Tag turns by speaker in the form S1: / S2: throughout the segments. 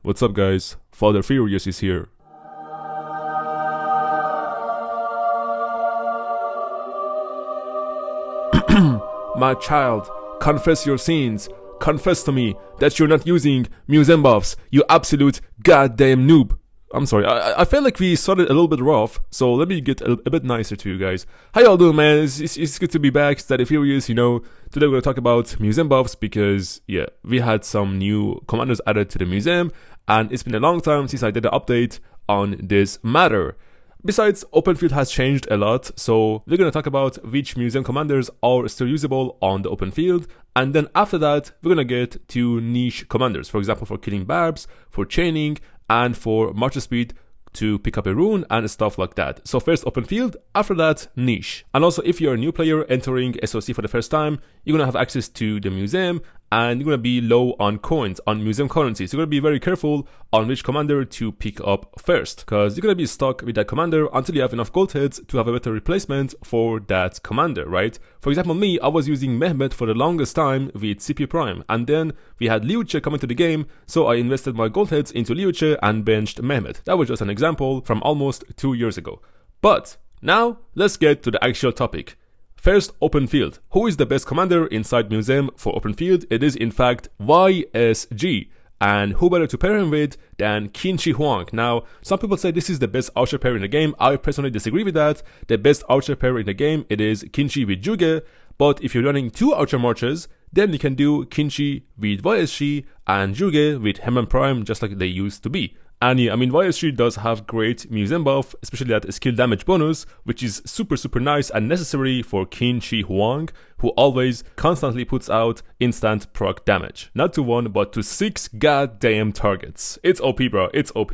S1: What's up guys, Father Furious is here. My child, confess your sins. Confess to me that you're not using museum buffs, you absolute goddamn noob. I'm sorry, I felt like we started a little bit rough, so let me get a bit nicer to you guys. How y'all doing, man? It's good to be back, Steady Furious, you know. Today we're gonna talk about museum buffs because, yeah, we had some new commanders added to the museum, and it's been a long time since I did an update on this matter. Besides, open field has changed a lot, so we're gonna talk about which museum commanders are still usable on the open field, and then after that, we're gonna get to niche commanders, for example, for killing barbs, for chaining, and for march speed to pick up a rune and stuff like that. So first open field, after that niche. And also if you're a new player entering SOC for the first time, you're gonna have access to the museum and you're gonna be low on coins, on museum currency. So you're gonna be very careful on which commander to pick up first, because you're gonna be stuck with that commander until you have enough gold heads to have a better replacement for that commander, right? For example, me, I was using Mehmet for the longest time with 𝒟𝒹𝒹𝓎, and then we had 𝒟𝒹𝓎 coming to the game, so I invested my gold heads into 𝒟𝒹𝓎 and benched Mehmet. That was just an example from almost 2 years ago. But now let's get to the actual topic. First, open field. Who is the best commander inside museum for open field? It is in fact YSG. And who better to pair him with than Qin Huang? Now, some people say this is the best archer pair in the game. I personally disagree with that. The best archer pair in the game, it is Qin with Zhuge. But if you're running 2 archer marches, then you can do Qin with YSG and Zhuge with Heman Prime, just like they used to be. And yeah, I mean, YSG does have great museum buff, especially that skill damage bonus, which is super nice and necessary for Qin Huang, who always constantly puts out instant proc damage. Not to 1, but to 6 goddamn targets. It's OP, bro, it's OP.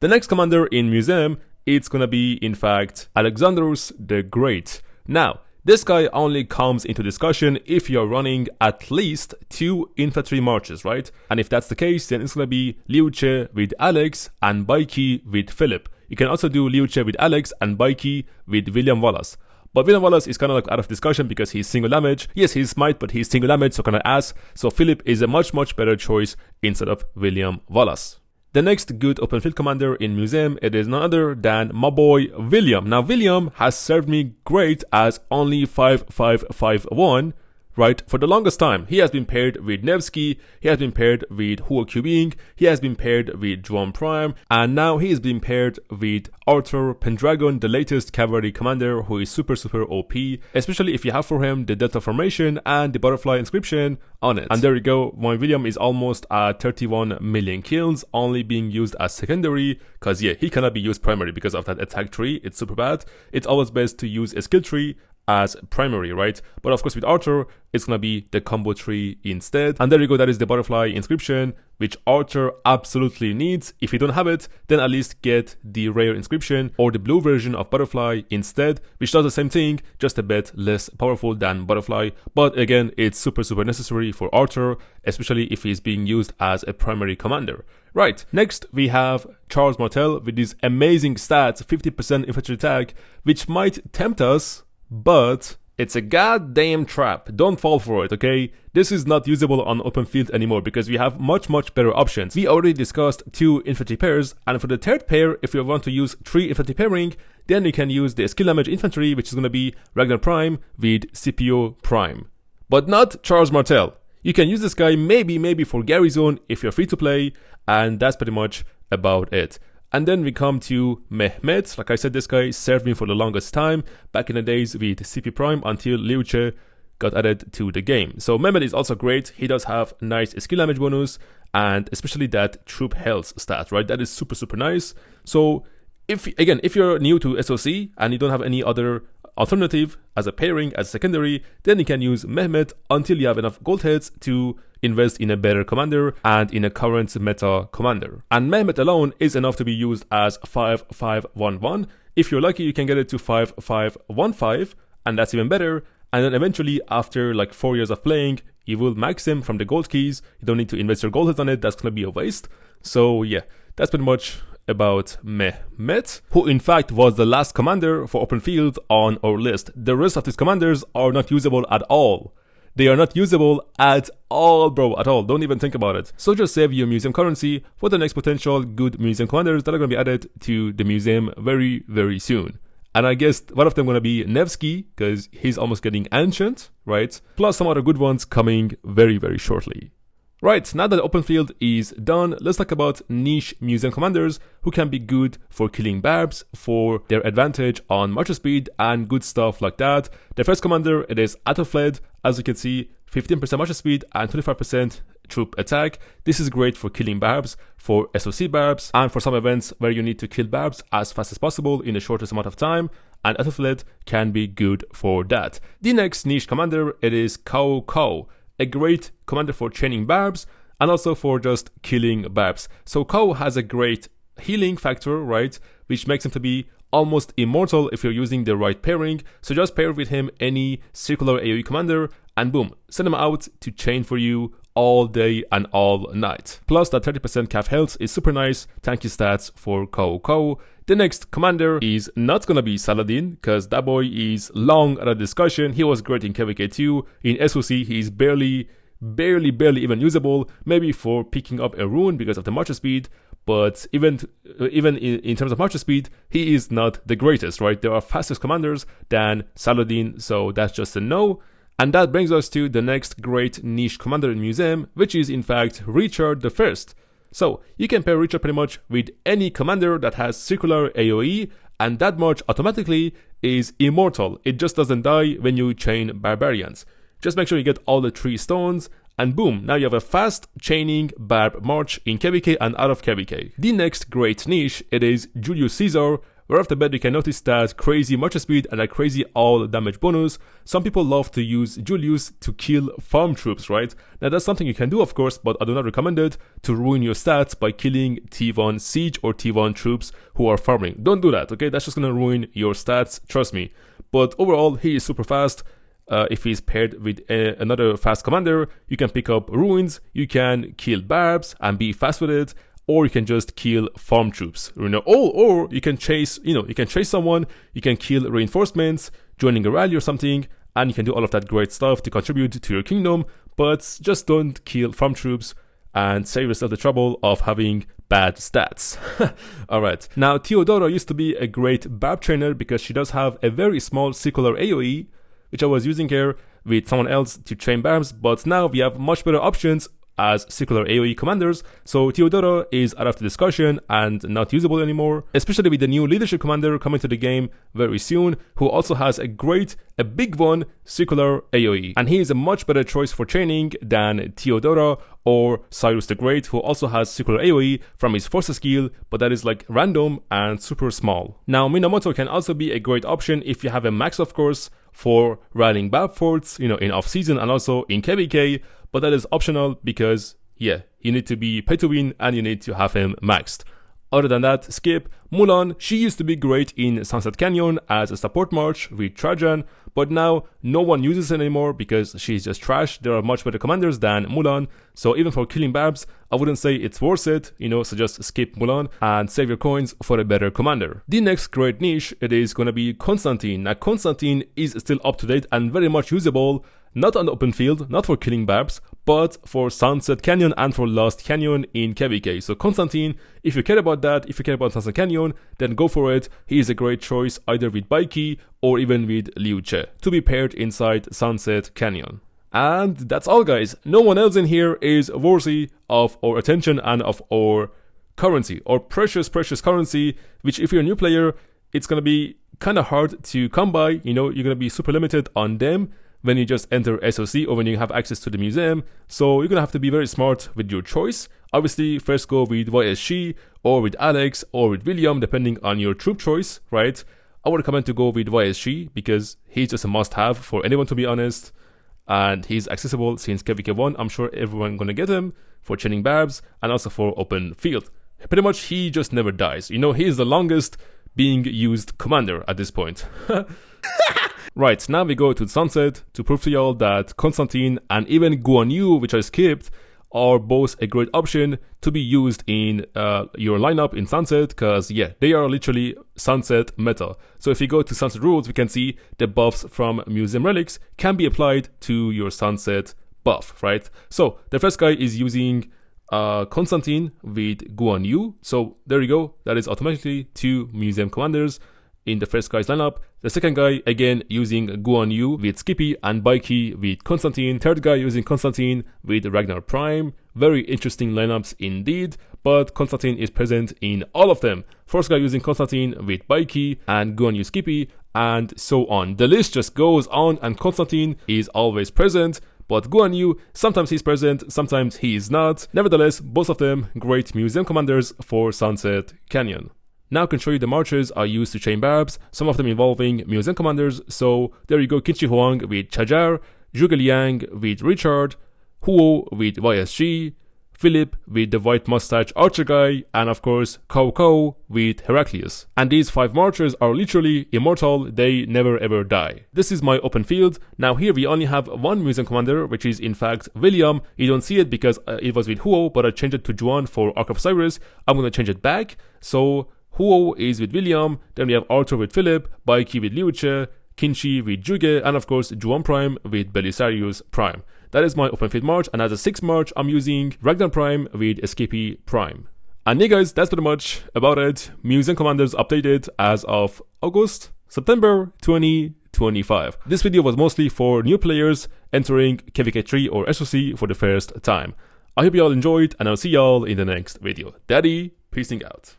S1: The next commander in museum, it's gonna be, in fact, Alexandros the Great. Now, this guy only comes into discussion if you're running at least 2 infantry marches, right? And if that's the case, then it's gonna be 𝒟𝒹𝓎 with Alex and 𝒟𝒹𝓎 with Philip. You can also do 𝒟𝒹𝓎 with Alex and 𝒟𝒹𝓎 with William Wallace. But William Wallace is kind of like out of discussion because he's single damage. Yes, he's smite, but he's single damage, so kind of ass. So Philip is a much better choice instead of William Wallace. The next good open field commander in museum, it is none other than my boy William. Now William has served me great as only 5551, right? For the longest time, he has been paired with Nevsky, he has been paired with 𝒟𝒹𝒹𝓎, he has been paired with Juan Prime, and now he is being paired with Arthur Pendragon, the latest cavalry commander, who is super OP, especially if you have for him the Delta formation and the butterfly inscription on it. And there you go, my William is almost at 31 million kills, only being used as secondary, because yeah, he cannot be used primary because of that attack tree. It's super bad. It's always best to use a skill tree as primary, right? But of course with Arthur, it's gonna be the combo tree instead. And there you go, that is the butterfly inscription, which Arthur absolutely needs. If you don't have it, then at least get the rare inscription or the blue version of butterfly instead, which does the same thing, just a bit less powerful than butterfly. But again, it's super necessary for Arthur, especially if he's being used as a primary commander. Right, next we have Charles Martel with these amazing stats, 50% infantry attack, which might tempt us, but it's a goddamn trap. Don't fall for it, okay? This is not usable on open field anymore because we have much better options. We already discussed 2 infantry pairs, and for the third pair, if you want to use 3 infantry pairing, then you can use the skill damage infantry, which is going to be Ragnar Prime with Scipio Prime. But not Charles Martel. You can use this guy maybe for Garrison if you're free to play, and that's pretty much about it. And then we come to Mehmet. Like I said, this guy served me for the longest time, back in the days with CP Prime until 𝒟𝒹𝓎 got added to the game. So Mehmet is also great. He does have nice skill damage bonus, and especially that troop health stat, right? That is super nice. So if you're new to SOC and you don't have any other alternative as a pairing, as a secondary, then you can use Mehmet until you have enough gold heads to invest in a better commander and in a current meta commander. And Mehmet alone is enough to be used as 5511. If you're lucky, you can get it to 5515, and that's even better. And then eventually, after like 4 years of playing, you will max him from the gold keys. You don't need to invest your gold heads on it. That's gonna be a waste. So yeah, that's pretty much about Mehmet, who in fact was the last commander for open field on our list. The rest of these commanders are not usable at all. they are not usable at all, bro, at all. Don't even think about it. So just save your museum currency for the next potential good museum commanders that are going to be added to the museum very, very soon. And I guess one of them going to be 𝒟𝒹𝒹𝓎, because he's almost getting ancient, right? Plus some other good ones coming very, very shortly. Right, now that the open field is done, let's talk about niche museum commanders who can be good for killing barbs, for their advantage on march speed and good stuff like that. The first commander, it is 𝒟𝒹𝓿𝓇. As you can see, 15% march speed and 25% troop attack. This is great for killing barbs, for SOC barbs, and for some events where you need to kill barbs as fast as possible in the shortest amount of time, and 𝒟𝒹𝓿𝓇 can be good for that. The next niche commander, it is 𝒟𝒹𝒹𝓎, a great commander for chaining barbs and also for just killing barbs. So 𝒟𝒹𝒹𝓎 has a great healing factor, right, which makes him to be almost immortal if you're using the right pairing. So just pair with him any circular AoE commander and boom, send him out to chain for you all day and all night. Plus that 30% cav health is super nice, tanky stats for 𝒟𝒹𝒹𝓎. The next commander is not gonna be Saladin, because that boy is long at a discussion. He was great in KvK 2. In SOC, he's barely even usable, maybe for picking up a rune because of the march speed, but even in terms of march speed, he is not the greatest, right? There are fastest commanders than Saladin, so that's just a no. And that brings us to the next great niche commander in Museum, which is in fact Richard I. So you can pair Richard pretty much with any commander that has circular AoE, and that march automatically is immortal. It just doesn't die when you chain barbarians. Just make sure you get all the 3 stones, and boom, now you have a fast chaining barb march in KvK and out of KvK. The next great niche, it is Julius Caesar. Right off the bat, you can notice that crazy march speed and a crazy all damage bonus. Some people love to use Julius to kill farm troops, right? Now that's something you can do, of course, but I do not recommend it to ruin your stats by killing T1 siege or T1 troops who are farming. Don't do that, okay? That's just gonna ruin your stats, trust me. But overall, he is super fast. If he's paired with another fast commander, you can pick up ruins, you can kill barbs and be fast with it, or you can just kill farm troops, you know, or you can chase, you can chase someone, you can kill reinforcements, joining a rally or something, and you can do all of that great stuff to contribute to your kingdom, but just don't kill farm troops and save yourself the trouble of having bad stats. Alright, now Theodora used to be a great barb trainer because she does have a very small circular AoE, which I was using here with someone else to train barbs, but now we have much better options as circular AoE commanders, so Theodora is out of the discussion and not usable anymore, especially with the new leadership commander coming to the game very soon, who also has a big one, circular AoE, and he is a much better choice for training than Theodora or Cyrus the Great, who also has circular AoE from his force skill, but that is like random and super small. Now Minamoto can also be a great option if you have a max, of course, for rallying barb forts, in off-season and also in KvK, but that is optional because, yeah, you need to be pay to win and you need to have him maxed. Other than that, skip. Mulan, she used to be great in Sunset Canyon as a support march with Trajan, but now no one uses it anymore because she's just trash. There are much better commanders than Mulan, so even for killing barbs, I wouldn't say it's worth it, so just skip Mulan and save your coins for a better commander. The next great niche, it is gonna be Constantine. Now Constantine is still up to date and very much usable, not on the open field, not for killing barbs, but for Sunset Canyon and for Lost Canyon in KvK. So Constantine, if you care about that, if you care about Sunset Canyon, then go for it. He is a great choice either with Baiki or even with Liu Che to be paired inside Sunset Canyon. And that's all, guys. No one else in here is worthy of our attention and of our currency, or precious currency, which if you're a new player, it's gonna be kind of hard to come by. You're gonna be super limited on them when you just enter SOC or when you have access to the museum, so you're gonna have to be very smart with your choice. Obviously, first go with YSG or with Alex or with William, depending on your troop choice, right? I would recommend to go with YSG because he's just a must-have for anyone, to be honest, and he's accessible since KvK 1. I'm sure everyone gonna get him for chaining barbs and also for open field. Pretty much, he just never dies. He is the longest being used commander at this point. Right, now we go to Sunset to prove to y'all that Constantine and even Guan Yu, which I skipped, are both a great option to be used in your lineup in Sunset, because yeah, they are literally Sunset meta. So if you go to Sunset rules, we can see the buffs from Museum Relics can be applied to your Sunset buff, right? So the first guy is using Constantine with Guan Yu. So there you go, that is automatically 2 Museum Commanders in the first guy's lineup. The second guy, again, using Guan Yu with Skippy and Baiki with Constantine. Third guy using Constantine with Ragnar Prime. Very interesting lineups indeed, but Constantine is present in all of them. Fourth guy using Constantine with Baiki and Guan Yu Skippy, and so on. The list just goes on, and Constantine is always present. But Guan Yu, sometimes he's present, sometimes he is not. Nevertheless, both of them great Museum Commanders for Sunset Canyon. Now I can show you the marches I used to chain barbs, some of them involving Museum Commanders. So there you go, Qinshi Huang with Chajar, Zhuge Liang with Richard, Huo with YSG, Philip with the white mustache archer guy, and of course Cao with Heraclius. And these 5 marchers are literally immortal, they never ever die. This is my open field. Now here we only have 1 Museum Commander, which is in fact William. You don't see it because it was with Huo, but I changed it to Juan for Ark of Osiris. I'm gonna change it back. So Huo is with William, then we have Arthur with Philip, Baiki with Liu Che, Qinshi with Zhuge, and of course Juan Prime with Belisarius Prime. That is my open field march, and as a 6th march, I'm using Ragnar Prime with Escapee Prime. And yeah guys, that's pretty much about it. Museum Commanders updated as of September 2025. This video was mostly for new players entering KVK3 or SOC for the first time. I hope you all enjoyed, and I'll see y'all in the next video. Daddy, peacing out.